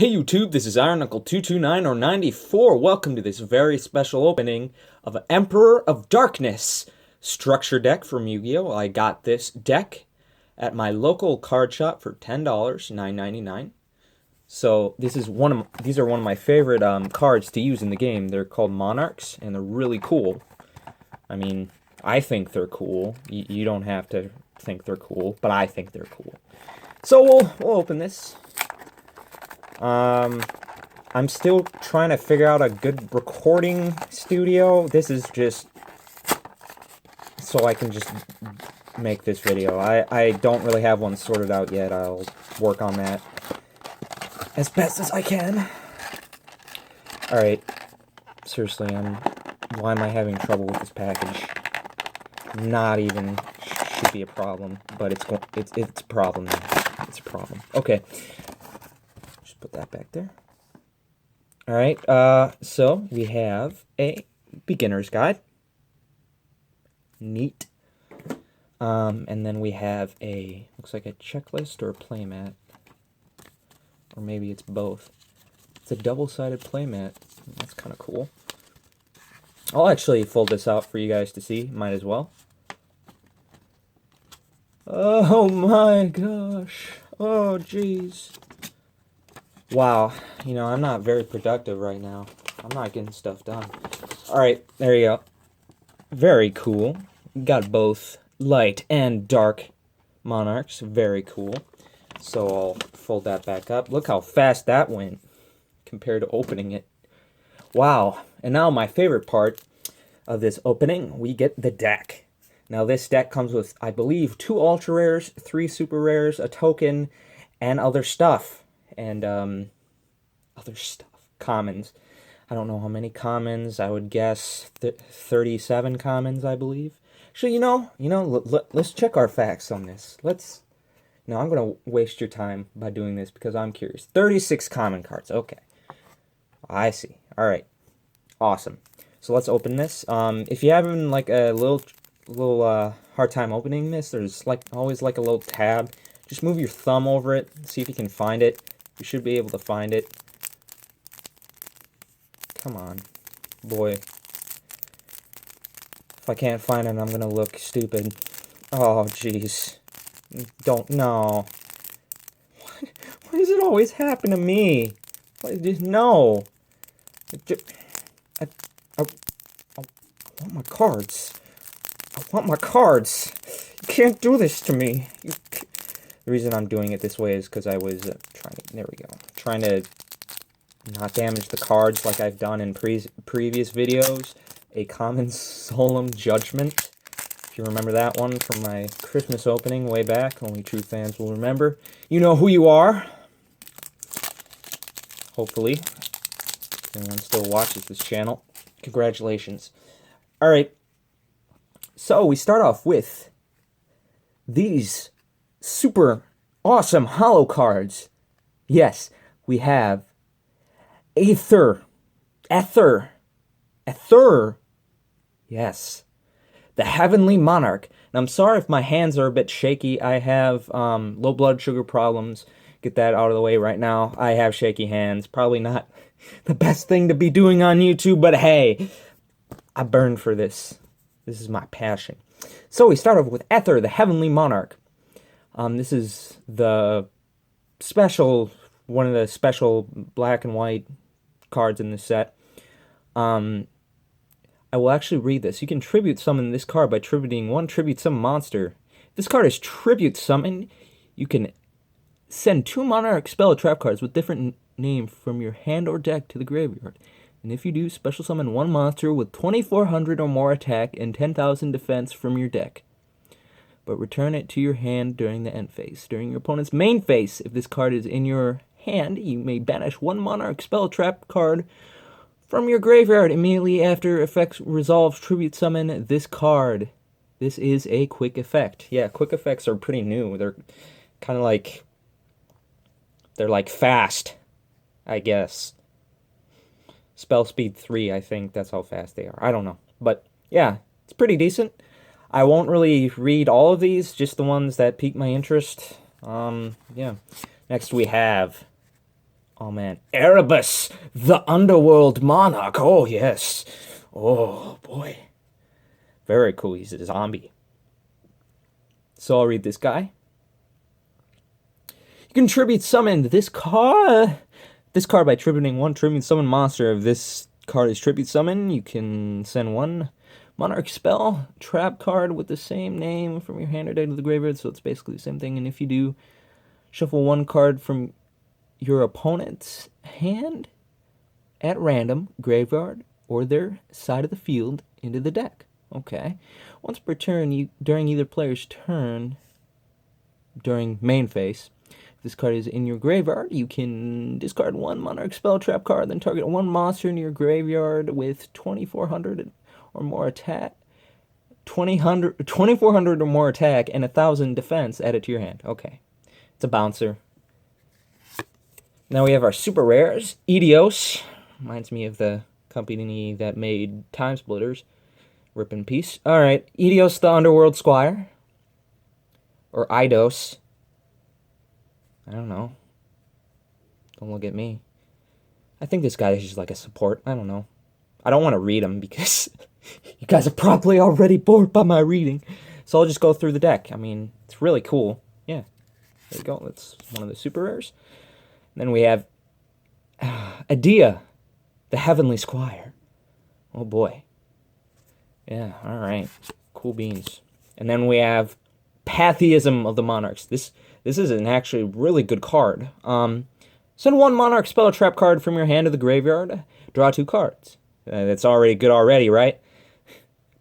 Hey YouTube, this is IronUncle229 or 94. Welcome to this very special opening of Emperor of Darkness structure deck from Yu-Gi-Oh! I got this deck at my local card shop for $10, $9.99. So these are one of my favorite cards to use in the game. They're called Monarchs, and they're really cool. I mean, I think they're cool. You don't have to think they're cool, but I think they're cool. So we'll open this. I'm still trying to figure out a good recording studio. This is just so I can just make this video. I don't really have one sorted out yet. I'll work on that as best as I can. Alright. Seriously, why am I having trouble with this package? Not even should be a problem, but it's a problem now. It's a problem. Okay. Put that back there. Alright, so we have a beginner's guide. Neat. And then we have looks like a checklist or a playmat. Or maybe it's both. It's a double-sided playmat. That's kind of cool. I'll actually fold this out for you guys to see. Might as well. Oh my gosh. Oh, jeez. Wow, you know, I'm not very productive right now. I'm not getting stuff done. Alright, there you go. Very cool. Got both light and dark monarchs. Very cool. So I'll fold that back up. Look how fast that went compared to opening it. Wow. And now my favorite part of this opening, we get the deck. Now this deck comes with, I believe, 2 ultra rares, 3 super rares, a token, and other stuff. And other stuff. Commons. I don't know how many commons. I would guess 37 commons, I believe. Actually, let's check our facts on this. I'm going to waste your time by doing this because I'm curious. 36 common cards. Okay. I see. All right. Awesome. So let's open this. If you're having like a little hard time opening this, there's always a little tab. Just move your thumb over it. See if you can find it. You should be able to find it. Come on. Boy. If I can't find it, I'm going to look stupid. Oh, jeez. No. Why does it always happen to me? No. I want my cards. I want my cards. You can't do this to me. The reason I'm doing it this way is because I was trying to not damage the cards like I've done in previous videos. A common solemn judgment. If you remember that one from my Christmas opening way back, only true fans will remember. You know who you are. Hopefully. Anyone still watches this channel. Congratulations. Alright. So we start off with these super awesome holo cards. Yes, we have Ether. Yes. The Heavenly Monarch. Now, I'm sorry if my hands are a bit shaky. I have low blood sugar problems. Get that out of the way right now. I have shaky hands. Probably not the best thing to be doing on YouTube, but hey, I burn for this. This is my passion. So we start off with Ether, the Heavenly Monarch. This is one of the special black and white cards in this set. I will actually read this. You can tribute summon this card by tributing one tribute summon monster. If this card is tribute summoned, you can send 2 Monarch SpellTrap cards with different name from your hand or deck to the graveyard. And if you do, special summon 1 monster with 2,400 or more attack and 10,000 defense from your deck. But return it to your hand during the end phase. During your opponent's main phase, if this card is in your hand, you may banish 1 Monarch SpellTrap card from your graveyard. Immediately after effects resolve, tribute summon this card. This is a quick effect. Yeah, quick effects are pretty new. They're kind of like... They're like fast, I guess. Spell speed 3, I think. That's how fast they are. I don't know. But, yeah, it's pretty decent. I won't really read all of these, just the ones that pique my interest. Yeah. Next we have Oh man, Erebus, the underworld monarch. Oh yes. Oh boy. Very cool. He's a zombie. So I'll read this guy. You can tribute summon this card. This card by tributing one tribute summon monster. If this card is tribute summon, you can send one monarch spell trap card with the same name from your hand or deck to the graveyard. So it's basically the same thing. And if you do, shuffle one card from your opponent's hand at random, graveyard, or their side of the field into the deck. Okay. Once per turn, during either player's turn, during main phase, if this card is in your graveyard, you can discard one Monarch SpellTrap card, then target one monster in your graveyard with 2,400 or more attack. 2,400 or more attack and 1,000 defense added to your hand. Okay. It's a bouncer. Now we have our super rares. Yugioh. Reminds me of the company that made Time Splitters. Rip in peace. Alright. Yugioh the Underworld Squire. Or Yugioh. I don't know. Don't look at me. I think this guy is just like a support. I don't know. I don't want to read him because you guys are probably already bored by my reading. So I'll just go through the deck. I mean, it's really cool. Yeah. There you go. That's one of the super rares. And then we have Yugioh, the Heavenly Squire. Oh boy. Yeah, alright. Cool beans. And then we have Pantheism of the Monarchs. This is an actually really good card. Send one Monarch SpellTrap card from your hand to the graveyard. Draw 2 cards. That's already good already, right?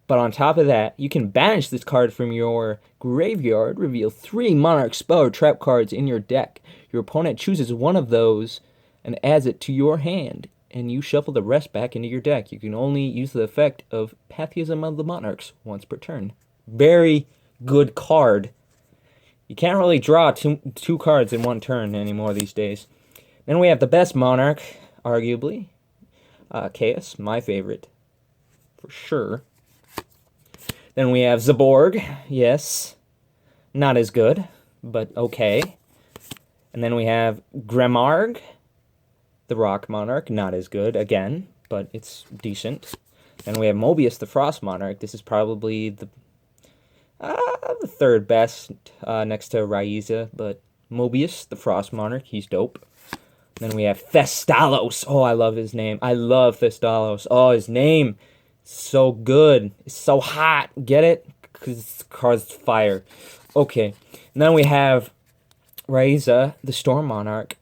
But on top of that, you can banish this card from your graveyard, reveal 3 Monarch SpellTrap cards in your deck. Your opponent chooses one of those and adds it to your hand, and you shuffle the rest back into your deck. You can only use the effect of Pantheism of the Monarchs once per turn. Very good card. You can't really draw two cards in one turn anymore these days. Then we have the best Monarch, arguably. Chaos, my favorite, for sure. Then we have Zaborg, yes. Not as good, but okay. And then we have Gremarg, the Rock Monarch, not as good, again, but it's decent. Then we have Mobius, the Frost Monarch. This is probably the third best next to Raiza, but Mobius, the Frost Monarch, he's dope. Then we have Thestalos. Oh, I love his name. I love Thestalos. Oh, his name is so good. It's so hot. Get it? Because it's card's fire. Okay. And then we have Raiza, the Storm Monarch,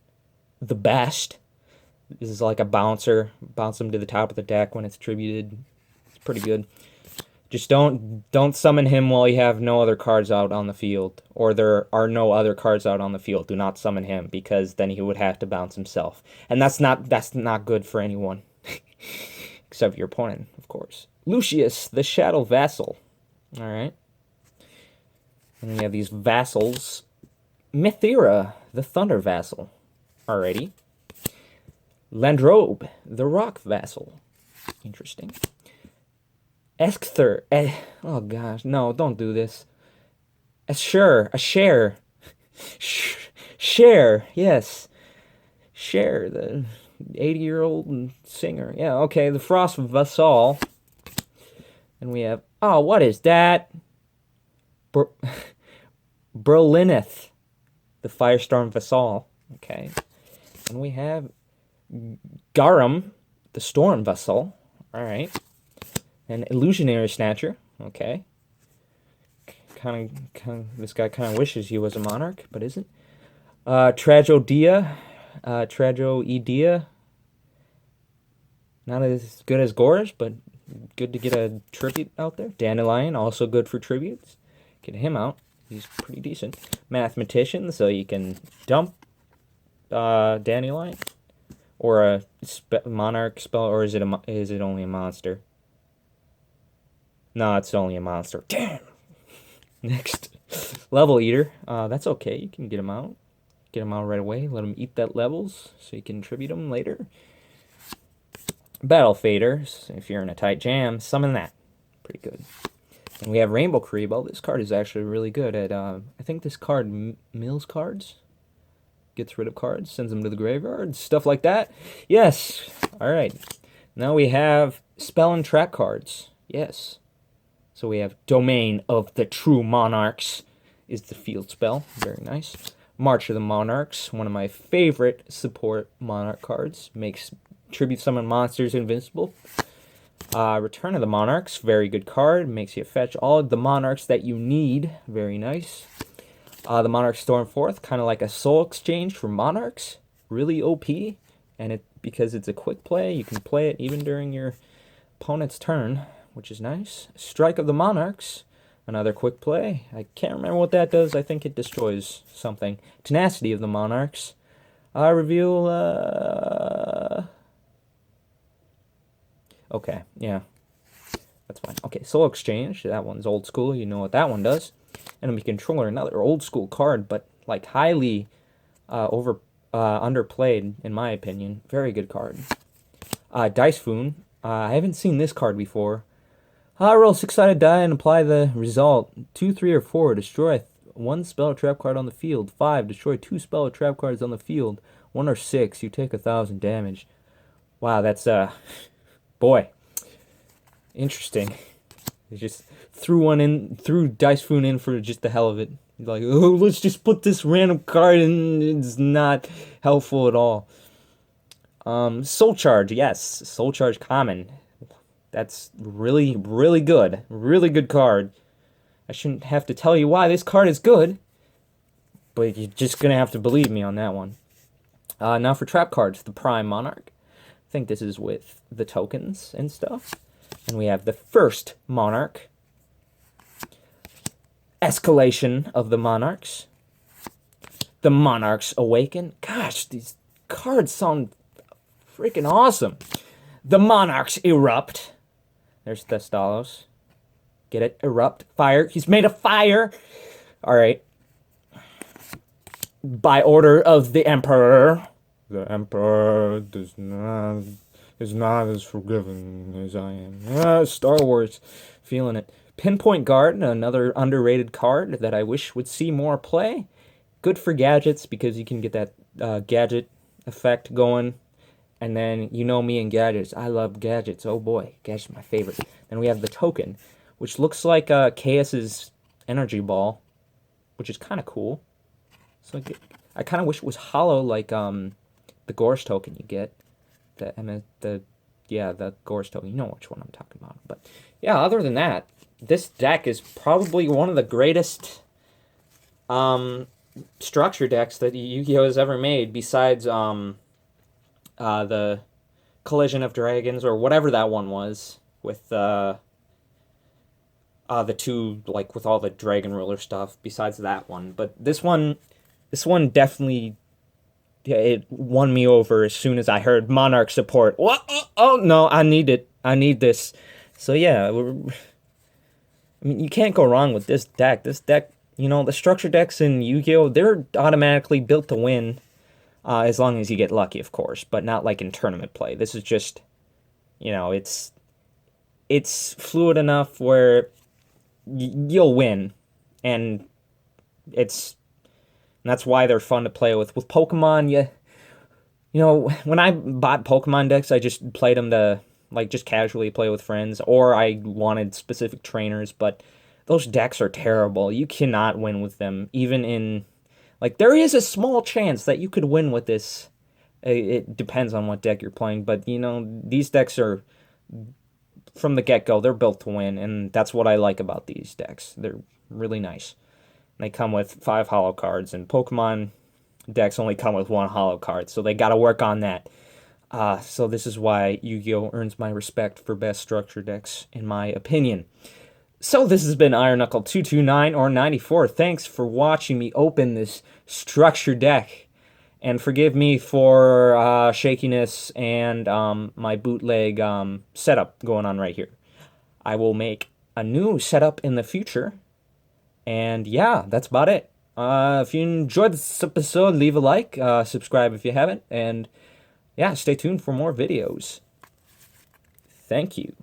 the best. This is like a bouncer. Bounce him to the top of the deck when it's tributed. It's pretty good. Just don't summon him while you have no other cards out on the field, or there are no other cards out on the field. Do not summon him, because then he would have to bounce himself, and that's not good for anyone, except your opponent, of course. Lucius, the Shadow Vassal. All right, and we have these vassals. Mithira, the Thunder Vassal. Alrighty. Landrobe, the Rock Vassal. Interesting. Eskther. Oh gosh, no, don't do this. Share, yes. Cher, the 80-year-old singer. Yeah, okay, the Frost Vassal. And we have, oh, what is that? Berlineth, the Firestorm Vassal. Okay. And we have Garum, the Storm Vassal. Alright. And Illusionary Snatcher. Okay. This guy kind of wishes he was a monarch, but isn't. Tragoedia. Not as good as Gorge, but good to get a tribute out there. Dandelion, also good for tributes. Get him out. He's pretty decent. Mathematician, so you can dump Dandelion. Or a monarch spell, or is it only a monster? No, it's only a monster. Damn! Next. Level Eater. That's okay. You can get him out. Get him out right away. Let him eat that levels so you can tribute him later. Battle Faders. If you're in a tight jam, summon that. Pretty good. And we have Rainbow Creeble. This card is actually really good at, I think this card mills cards. gets rid of cards, sends them to the graveyard, stuff like that. Yes. All right. Now we have spell and trap cards. Yes. So we have Domain of the True Monarchs is the field spell. Very nice. March of the Monarchs, one of my favorite support Monarch cards. Makes tribute summon monsters invincible. Return of the Monarchs, very good card. Makes you fetch all of the Monarchs that you need. Very nice. The Monarch Stormforth, kind of like a soul exchange for Monarchs. Really OP. And because it's a quick play, you can play it even during your opponent's turn, which is nice. Strike of the Monarchs, another quick play. I can't remember what that does. I think it destroys something. Tenacity of the Monarchs. Reveal, okay, yeah. That's fine. Okay, Soul Exchange. That one's old school. You know what that one does. Enemy Controller, another old school card, but like highly underplayed, in my opinion. Very good card. Dice Foon. I haven't seen this card before. Roll 6-sided die and apply the result. 2, 3, or 4. Destroy 1 spell or trap card on the field. 5. Destroy 2 spell or trap cards on the field. 1 or 6. You take 1,000 damage. Wow, that's boy, interesting. They just threw Dice Foon in for just the hell of it. Like, oh, let's just put this random card in. It's not helpful at all. Soul Charge, yes. Soul Charge common. That's really, really good. Really good card. I shouldn't have to tell you why this card is good, but you're just going to have to believe me on that one. Now for trap cards, the Prime Monarch. I think this is with the tokens and stuff. And we have the first Monarch. Escalation of the Monarchs. The Monarchs Awaken. Gosh, these cards sound freaking awesome. The Monarchs Erupt. There's Thestalos. Get it? Erupt. Fire. He's made of fire. Alright. By order of the Emperor. The Emperor is not as forgiving as I am. Star Wars. Feeling it. Pinpoint Guard, another underrated card that I wish would see more play. Good for gadgets because you can get that gadget effect going. And then, you know me and gadgets. I love gadgets. Oh boy, gadgets are my favorite. Then we have the token, which looks like KS's energy ball, which is kind of cool. So I kind of wish it was hollow like the Gorse token you get. The Gorse token. You know which one I'm talking about. But yeah, other than that, this deck is probably one of the greatest structure decks that Yu-Gi-Oh has ever made, besides the Collision of Dragons, or whatever that one was, with the two, like, with all the Dragon Ruler stuff, besides that one. But this one definitely, yeah, it won me over as soon as I heard Monarch support. What? Oh, no, I need it. I need this. So, yeah, I mean, you can't go wrong with this deck. This deck, you know, the structure decks in Yu-Gi-Oh, they're automatically built to win. As long as you get lucky, of course, but not like in tournament play. This is just, you know, it's fluid enough where you'll win, and that's why they're fun to play with. With Pokemon, you know, when I bought Pokemon decks, I just played them to like just casually play with friends, or I wanted specific trainers. But those decks are terrible. You cannot win with them, even in. Like, there is a small chance that you could win with this. It depends on what deck you're playing. But, you know, these decks are, from the get-go, they're built to win. And that's what I like about these decks. They're really nice. They come with 5 holo cards. And Pokemon decks only come with 1 holo card. So they got to work on that. So this is why Yu-Gi-Oh earns my respect for best structure decks, in my opinion. So this has been Iron Knuckle 229 or 94. Thanks for watching me open this structure deck. And forgive me for shakiness and my bootleg setup going on right here. I will make a new setup in the future. And yeah, that's about it. If you enjoyed this episode, leave a like, subscribe if you haven't. And yeah, stay tuned for more videos. Thank you.